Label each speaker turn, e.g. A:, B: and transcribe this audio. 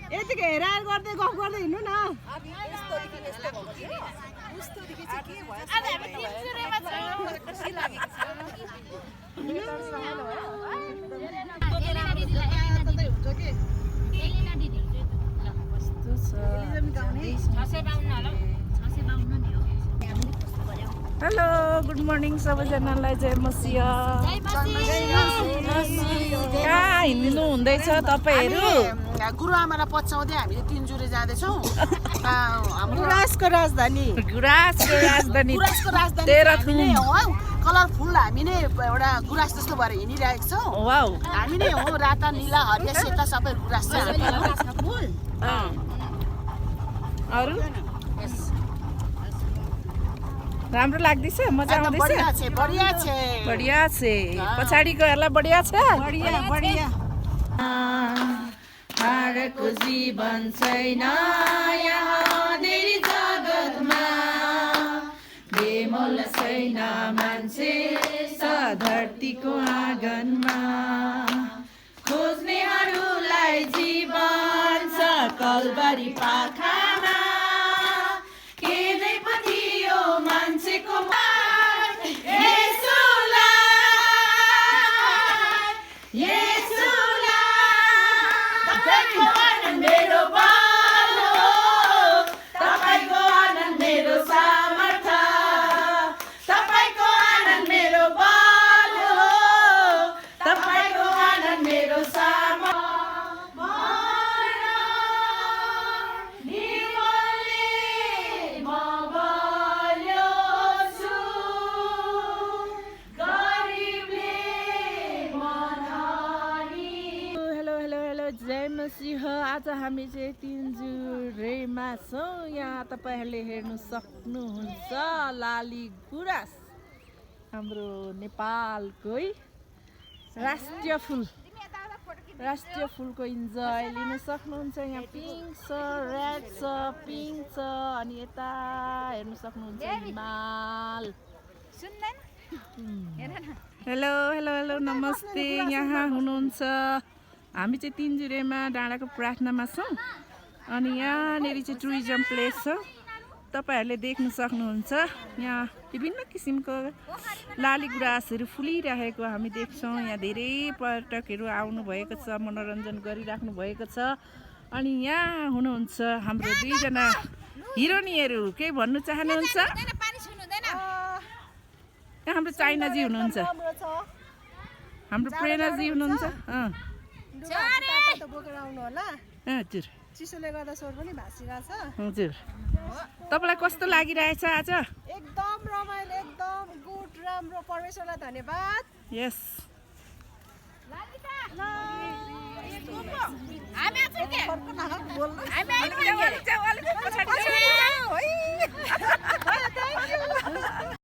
A: यतिकै हेराएर गर्दै गफ गर्दै हिँड्नु न हेलो गुड मर्निङ सबैजनालाई जय मसिह कहाँ हिँड्नु हुँदैछ तपाईँहरू
B: गुरुआमालाई पछ्याउँदै हामीले तिनजुरे जाँदैछौँ
A: गुराँसको राजधानी
B: तेह्रथुम कलरफुल हामी नै एउटा गुराँस जस्तो भएर हिँडिरहेको छौँ
A: वाउ
B: हामी नै हो राता निला हरिया सेता सबै गुराँस छ
A: अरू राम्रो लाग्दैछ मजा आउँदैछ बढिया छे पछाडिकोहरूलाई बढिया छ बढिया हारको जीवन छैन यहाँ धेरै जगतमा बेमोल छैन मान्छे छ धरतीको आँगनमा खोज्नेहरूलाई जीवन छ कलबारी पाखामा मान्छेको तपाईँको आनन्द मेरो बल हो तपाईँको आनन्द मेरो सामर्थ्य तपाईँको आनन्द मेरो बल हो तपाईँको आनन्द मेरो सामर्थ्य आज हामी चाहिँ तिनजुरेमा छौँ यहाँ तपाईँहरूले हेर्नु सक्नुहुन्छ लाली गुराँस हाम्रो नेपालकै राष्ट्रिय फुलको इन्जोय लिन सक्नुहुन्छ यहाँ पिङ्क छ रेड छ पिङ्क छ अनि यता हेर्नु सक्नुहुन्छ हिमाल हेलो हेलो हेलो नमस्ते यहाँ हुनुहुन्छ हामी चाहिँ तिनजुरेमा डाँडाको प्रार्थनामा छौँ अनि यहाँनिर चाहिँ टुरिज्म प्लेस छ तपाईँहरूले देख्न सक्नुहुन्छ यहाँ विभिन्न किसिमको लाली गुराँसहरू फुलिरहेको हामी देख्छौँ यहाँ धेरै पर्यटकहरू आउनुभएको छ मनोरञ्जन गरिराख्नु भएको छ अनि यहाँ हुनुहुन्छ हाम्रो दुईजना हिरोनीहरू केही भन्नु चाहनुहुन्छ यहाँ हाम्रो चाइनाजी हुनुहुन्छ हाम्रो प्रेरणाजी हुनुहुन्छ बोकेर आउनु होला
B: हजुर
A: चिसोले गर्दा स्वर पनि भाँसिरहेछ
B: हजुर तपाईँलाई कस्तो लागिरहेछ आज
A: एकदम रमाइलो एकदम गुड राम्रो परमेश्वरलाई धन्यवाद
B: यस